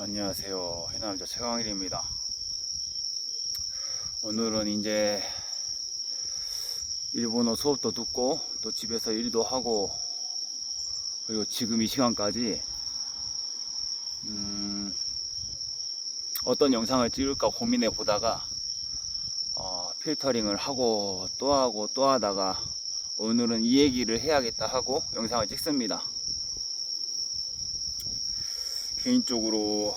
안녕하세요. 해남자 최강일입니다. 오늘은 이제 일본어 수업도 듣고 또 집에서 일도 하고 그리고 지금 이 시간까지 어떤 영상을 찍을까 고민해 보다가 필터링을 하고 또 하다가 오늘은 이 얘기를 해야겠다 하고 영상을 찍습니다. 개인적으로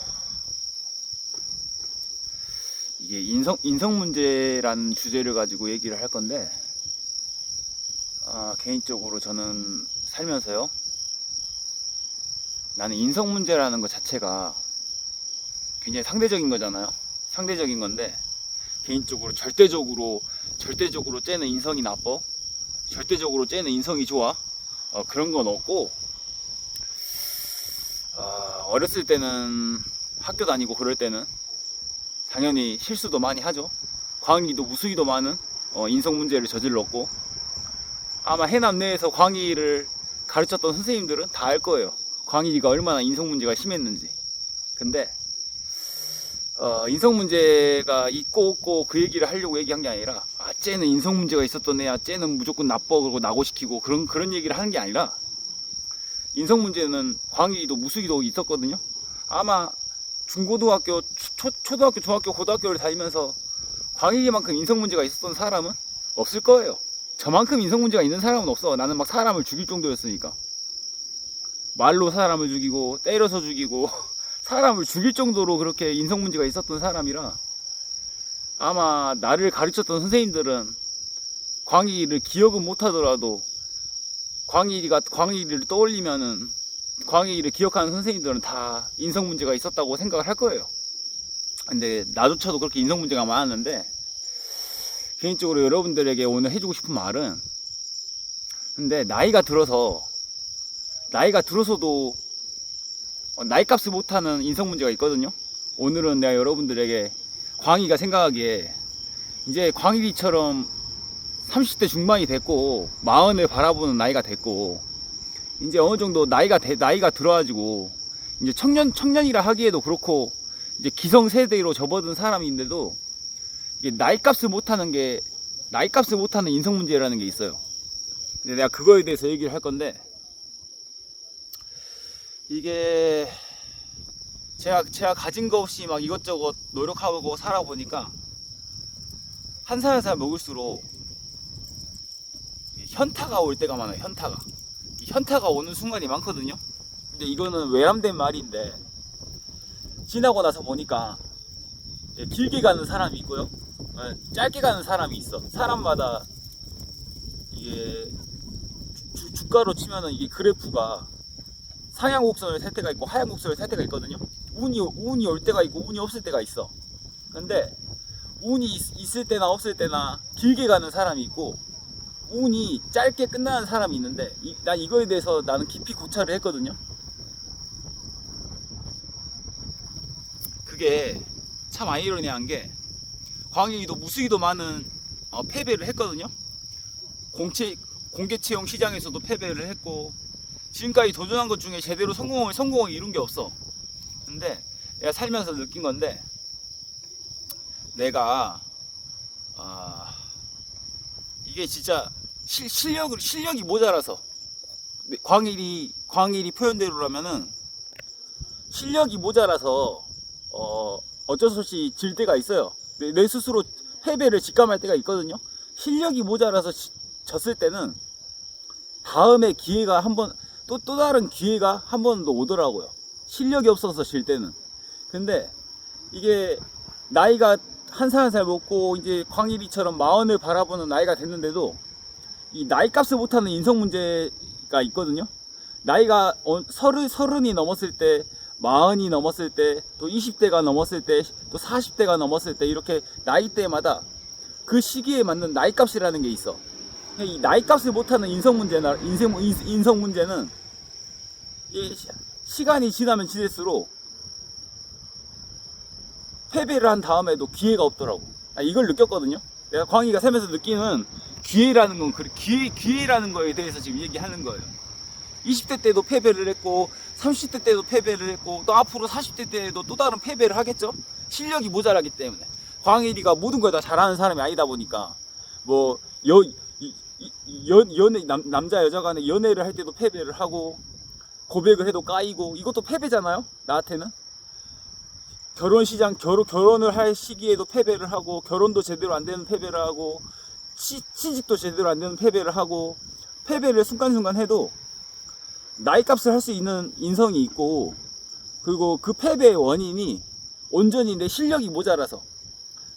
이게 인성 문제라는 주제를 가지고 얘기를 할 건데, 개인적으로 저는 살면서요, 나는 인성 문제라는 것 자체가 굉장히 상대적인 거잖아요. 상대적인 건데, 개인적으로 절대적으로 쟤는 인성이 나빠, 절대적으로 쟤는 인성이 좋아, 그런 건 없고, 어렸을 때는 학교 다니고 그럴 때는 당연히 실수도 많이 하죠. 광의도 무수히도 많은 인성 문제를 저질렀고, 아마 해남 내에서 광의를 가르쳤던 선생님들은 다 알 거예요. 광의가 얼마나 인성 문제가 심했는지. 근데 인성 문제가 있고 없고 그 얘기를 하려고 얘기한 게 아니라, 쟤는 인성 문제가 있었던 애야, 쟤는 무조건 나빠, 그러고 낙오시키고 그런 얘기를 하는 게 아니라, 인성 문제는 광의도 무수히도 있었거든요. 아마 중고등학교, 초등학교, 중학교, 고등학교를 다니면서 광의만큼 인성 문제가 있었던 사람은 없을 거예요. 저만큼 인성 문제가 있는 사람은 없어. 나는 막 사람을 죽일 정도였으니까. 말로 사람을 죽이고 때려서 죽이고 사람을 죽일 정도로 그렇게 인성 문제가 있었던 사람이라, 아마 나를 가르쳤던 선생님들은 광의를 기억은 못하더라도 광의를 떠올리면은 광의를 기억하는 선생님들은 다 인성 문제가 있었다고 생각을 할 거예요. 근데 나조차도 그렇게 인성 문제가 많았는데, 개인적으로 여러분들에게 오늘 해주고 싶은 말은, 근데 나이가 들어서도 나이값을 못하는 인성 문제가 있거든요. 오늘은 내가 여러분들에게 광의가 생각하기에 이제 광의처럼 30대 중반이 됐고 40을 바라보는 나이가 됐고, 이제 어느 정도 나이가 들어가지고 이제 청년이라 하기에도 그렇고 이제 기성세대로 접어든 사람인데도, 이게 나이값을 못하는 인성 문제라는 게 있어요. 근데 내가 그거에 대해서 얘기를 할 건데, 이게 제가 가진 거 없이 막 이것저것 노력하고 살아보니까 한 살 한 살 먹을수록 현타가 올 때가 많아요. 현타가 오는 순간이 많거든요. 근데 이거는 외람된 말인데, 지나고 나서 보니까 길게 가는 사람이 있고요, 짧게 가는 사람이 있어. 사람마다 이게 주가로 치면은 이게 그래프가 상향 곡선을 셀 때가 있고 하향 곡선을 셀 때가 있거든요. 운이 올 때가 있고 운이 없을 때가 있어. 근데 운이 있을 때나 없을 때나 길게 가는 사람이 있고, 운이 짧게 끝나는 사람이 있는데, 난 이거에 대해서 나는 깊이 고찰을 했거든요. 그게 참 아이러니한 게, 광의도 무수히도 많은 패배를 했거든요. 공개 채용 시장에서도 패배를 했고, 지금까지 도전한 것 중에 제대로 성공을 이룬 게 없어. 근데 내가 살면서 느낀 건데, 내가 이게 진짜 실력이 모자라서, 광일이 표현대로라면은 실력이 모자라서 어쩔 수 없이 질 때가 있어요. 내 스스로 패배를 직감할 때가 있거든요. 실력이 모자라서 졌을 때는 다음에 기회가 또 다른 기회가 한 번 더 오더라고요. 실력이 없어서 질 때는. 근데 이게 나이가 한 살 한 살 먹고 이제 광일이처럼 40을 바라보는 나이가 됐는데도 이 나이값을 못하는 인성 문제가 있거든요. 나이가 서른이 넘었을 때, 40이 넘었을 때, 또 20대가 넘었을 때, 또 40대가 넘었을 때, 이렇게 나이대마다 그 시기에 맞는 나이값이라는 게 있어. 이 나이값을 못하는 인성 문제는 이 시간이 지나면 지날수록 패배를 한 다음에도 기회가 없더라고. 이걸 느꼈거든요. 내가 광희가 살면서 느끼는 기회라는 건 기회라는 거에 대해서 지금 얘기하는 거예요. 20대 때도 패배를 했고 30대 때도 패배를 했고 또 앞으로 40대 때도 또 다른 패배를 하겠죠. 실력이 모자라기 때문에. 광일이가 모든 걸 다 잘하는 사람이 아니다 보니까 뭐 연애 남자 여자 간에 연애를 할 때도 패배를 하고 고백을 해도 까이고 이것도 패배잖아요. 나한테는 결혼을 할 시기에도 패배를 하고 결혼도 제대로 안 되는 패배를 하고 취직도 제대로 안 되는 패배를 하고 패배를 순간순간 해도 나이값을 할 수 있는 인성이 있고 그리고 그 패배의 원인이 온전히 내 실력이 모자라서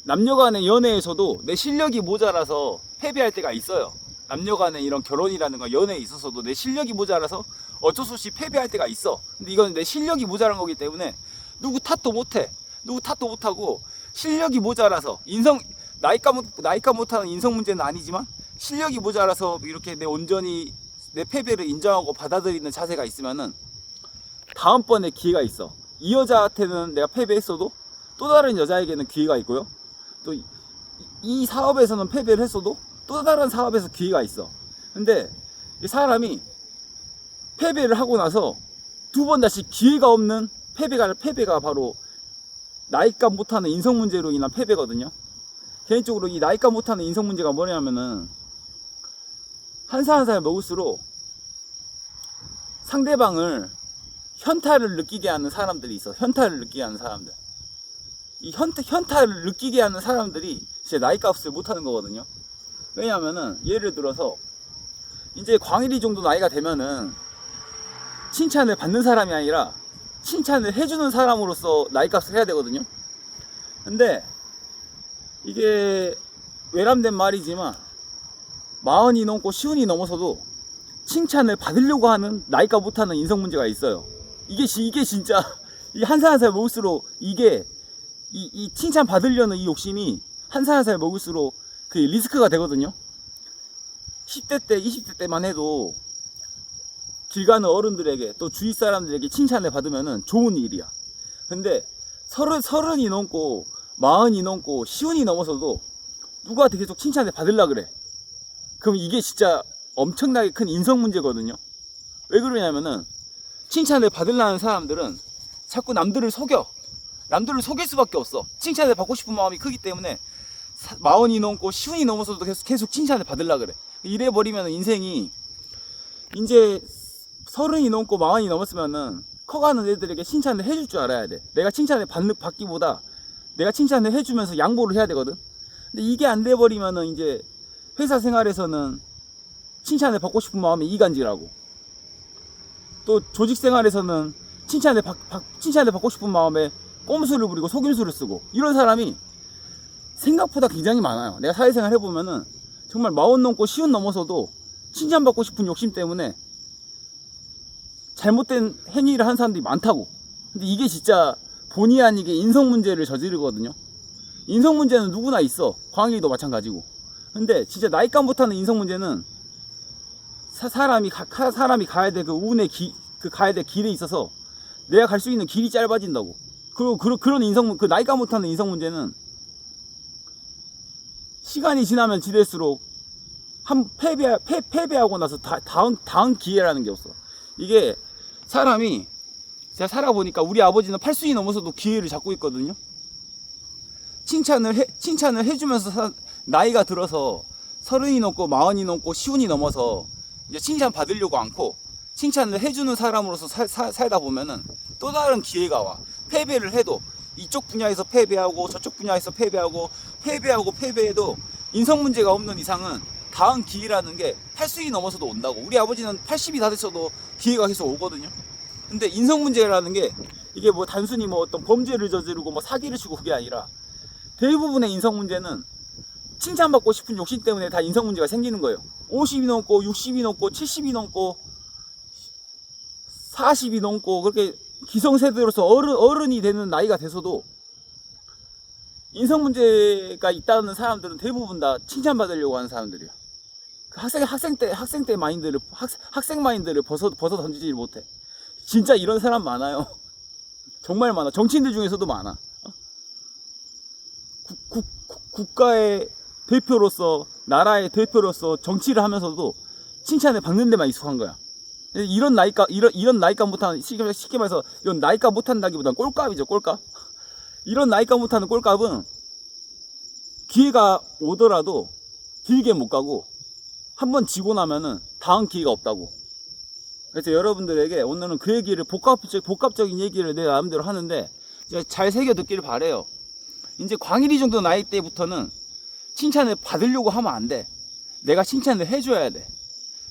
남녀간의 연애에서도 내 실력이 모자라서 패배할 때가 있어요. 남녀간의 이런 결혼이라는 건 연애에 있어서도 내 실력이 모자라서 어쩔 수 없이 패배할 때가 있어. 근데 이건 내 실력이 모자란 거기 때문에 누구 탓도 못해. 누구 탓도 못하고 실력이 모자라서 나이값 못하는 인성 문제는 아니지만 실력이 모자라서 이렇게 내 온전히 내 패배를 인정하고 받아들이는 자세가 있으면은 다음번에 기회가 있어. 이 여자한테는 내가 패배했어도 또 다른 여자에게는 기회가 있고요. 또 이 사업에서는 패배를 했어도 또 다른 사업에서 기회가 있어. 근데 이 사람이 패배를 하고 나서 두 번 다시 기회가 없는 패배가 바로 나이값 못하는 인성 문제로 인한 패배거든요. 개인적으로 이 나이값 못하는 인성 문제가 뭐냐면은 한 살 한 살 먹을수록 상대방을 현타를 느끼게 하는 사람들이 있어. 현타를 느끼게 하는 사람들. 이 현타를 느끼게 하는 사람들이 진짜 나이값을 못하는 거거든요. 왜냐면은 예를 들어서 이제 광일이 정도 나이가 되면은 칭찬을 받는 사람이 아니라 칭찬을 해주는 사람으로서 나이값을 해야 되거든요. 근데 이게 외람된 말이지만 40이 넘고 50이 넘어서도 칭찬을 받으려고 하는 나이값 못하는 인성 문제가 있어요. 이게 진짜 한 살 한 살 먹을수록 이게 이 칭찬 받으려는 이 욕심이 한 살 한 살 먹을수록 그 리스크가 되거든요. 10대 때 20대 때만 해도 길 가는 어른들에게 또 주위 사람들에게 칭찬을 받으면은 좋은 일이야. 근데 30이 넘고 40이 넘고 50이 넘어서도 누구한테 계속 칭찬을 받으려 그래. 그럼 이게 진짜 엄청나게 큰 인성 문제거든요. 왜 그러냐면은 칭찬을 받으려는 사람들은 자꾸 남들을 속여. 남들을 속일 수밖에 없어. 칭찬을 받고 싶은 마음이 크기 때문에 40이 넘고 50이 넘어서도 계속 칭찬을 받으려 그래. 이래 버리면 인생이 이제 30이 넘고 40이 넘었으면은 커가는 애들에게 칭찬을 해줄 줄 알아야 돼. 내가 칭찬을 받기보다 내가 칭찬을 해주면서 양보를 해야 되거든. 근데 이게 안 돼버리면은 이제 회사 생활에서는 칭찬을 받고 싶은 마음이 이간질하고 또 조직 생활에서는 칭찬을 받고 싶은 마음에 꼼수를 부리고 속임수를 쓰고 이런 사람이 생각보다 굉장히 많아요. 내가 사회생활 해보면은 정말 40 넘고 50 넘어서도 칭찬받고 싶은 욕심 때문에 잘못된 행위를 한 사람들이 많다고. 근데 이게 진짜 본의 아니게 인성 문제를 저지르거든요. 인성 문제는 누구나 있어. 광일이도 마찬가지고. 근데 진짜 나이값 못하는 인성 문제는 사람이 가야 될 그 운의 가야 될 길에 있어서 내가 갈 수 있는 길이 짧아진다고. 그리고 그런 그 나이값 못하는 인성 문제는 시간이 지나면 지날수록 패배하고 나서 다음 기회라는 게 없어. 이게 사람이 제가 살아보니까 우리 아버지는 80이 넘어서도 기회를 잡고 있거든요. 칭찬을 해주면서 나이가 들어서 30이 넘고 40이 넘고 50이 넘어서 이제 칭찬 받으려고 않고 칭찬을 해주는 사람으로서 살다 보면은 또 다른 기회가 와. 패배를 해도 이쪽 분야에서 패배하고 저쪽 분야에서 패배해도 인성 문제가 없는 이상은 다음 기회라는 게 80이 넘어서도 온다고. 우리 아버지는 80이 다 됐어도 기회가 계속 오거든요. 근데 인성 문제라는 게 이게 뭐 단순히 뭐 어떤 범죄를 저지르고 뭐 사기를 치고 그게 아니라 대부분의 인성 문제는 칭찬받고 싶은 욕심 때문에 다 인성 문제가 생기는 거예요. 50이 넘고 60이 넘고 70이 넘고 40이 넘고 그렇게 기성세대로서 어른이 되는 나이가 돼서도 인성 문제가 있다는 사람들은 대부분 다 칭찬받으려고 하는 사람들이야. 그 학생 때 마인드를 학생 마인드를 벗어 던지지 못해. 진짜 이런 사람 많아요. 정말 많아. 정치인들 중에서도 많아. 국가의 대표로서 나라의 대표로서 정치를 하면서도 칭찬을 받는 데만 익숙한 거야. 이런 나이값 못하는, 쉽게 말해서 이런 나이값 못한다기보다는 꼴값이죠, 꼴값. 이런 나이값 못하는 꼴값은 기회가 오더라도 길게 못 가고 한번 지고 나면은 다음 기회가 없다고. 그래서 여러분들에게 오늘은 그 얘기를 복합적인 얘기를 내 나름대로 하는데 잘 새겨 듣기를 바래요. 이제 광일이 정도 나이 때부터는 칭찬을 받으려고 하면 안 돼. 내가 칭찬을 해줘야 돼.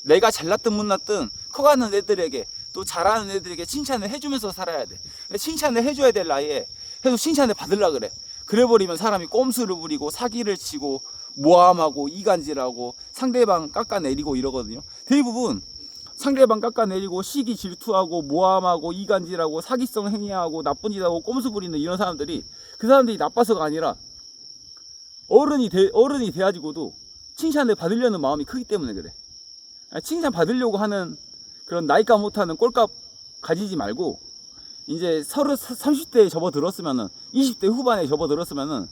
내가 잘났든 못났든 커가는 애들에게, 또 잘하는 애들에게 칭찬을 해주면서 살아야 돼. 칭찬을 해줘야 될 나이에 계속 칭찬을 받으려 그래. 그래버리면 사람이 꼼수를 부리고 사기를 치고 모함하고 이간질하고 상대방 깎아내리고 이러거든요. 대부분 상대방 깎아내리고 시기 질투하고 모함하고 이간질하고 사기성 행위하고 나쁜 짓하고 꼼수 부리는 이런 사람들이, 그 사람들이 나빠서가 아니라 어른이 돼가지고도 칭찬을 받으려는 마음이 크기 때문에 그래. 칭찬 받으려고 하는 그런 나이값 못하는 꼴값 가지지 말고, 이제 30대에 접어들었으면은, 20대 후반에 접어들었으면은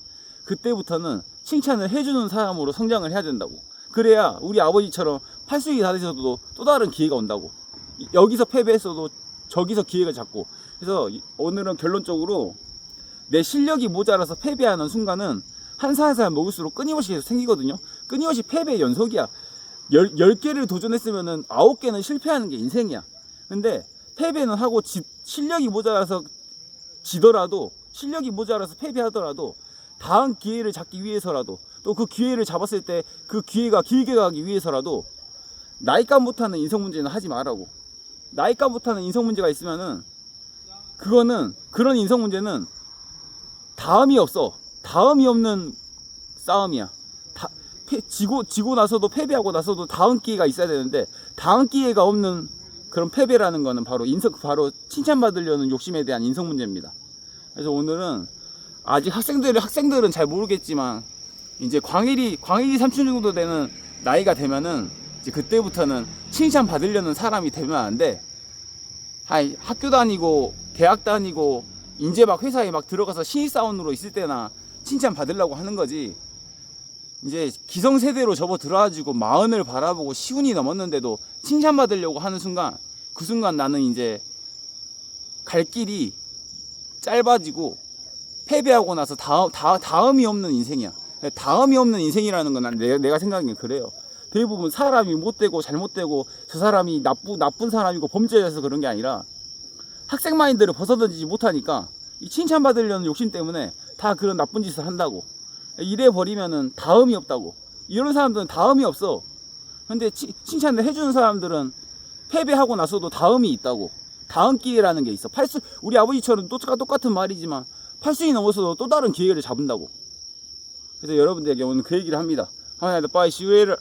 그때부터는 칭찬을 해주는 사람으로 성장을 해야 된다고. 그래야 우리 아버지처럼 80이 다 되셔도 또 다른 기회가 온다고. 여기서 패배했어도 저기서 기회를 잡고. 그래서 오늘은 결론적으로 내 실력이 모자라서 패배하는 순간은 한 살 한 살 먹을수록 끊임없이 계속 생기거든요. 끊임없이 패배의 연속이야. 10개를 도전했으면은 9개는 실패하는 게 인생이야. 근데 패배는 하고 실력이 모자라서 지더라도, 실력이 모자라서 패배하더라도 다음 기회를 잡기 위해서라도, 또 그 기회를 잡았을 때 그 기회가 길게 가기 위해서라도 나이값 못하는 인성 문제는 하지 말라고. 나이값 못하는 인성 문제가 있으면은 그런 인성 문제는 다음이 없어. 다음이 없는 싸움이야. 지고 나서도, 패배하고 나서도 다음 기회가 있어야 되는데, 다음 기회가 없는 그런 패배라는 거는 바로 칭찬받으려는 욕심에 대한 인성 문제입니다. 그래서 오늘은 아직 학생들은 잘 모르겠지만, 이제 광일이 삼촌 정도 되는 나이가 되면은 이제 그때부터는 칭찬 받으려는 사람이 되면 안 돼. 학교 다니고 대학 다니고 이제 막 회사에 막 들어가서 신입사원으로 있을 때나 칭찬 받으려고 하는 거지. 이제 기성세대로 접어 들어가지고 40을 바라보고 시운이 넘었는데도 칭찬 받으려고 하는 순간, 그 순간 나는 이제 갈 길이 짧아지고 패배하고 나서 다음이 없는 인생이야. 다음이 없는 인생이라는 건 내가 생각하기엔 그래요. 대부분 사람이 못되고 잘못되고 저 사람이 나쁜 사람이고 범죄자여서 그런 게 아니라 학생 마인드를 벗어던지지 못하니까 이 칭찬받으려는 욕심 때문에 다 그런 나쁜 짓을 한다고. 이래 버리면은 다음이 없다고. 이런 사람들은 다음이 없어. 근데 칭찬을 해주는 사람들은 패배하고 나서도 다음이 있다고. 다음 기회라는 게 있어. 우리 아버지처럼 똑같은 말이지만 80이 넘어서도 또 다른 기회를 잡는다고. 그래서 여러분들에게 오늘 그 얘기를 합니다. Bye, see you later.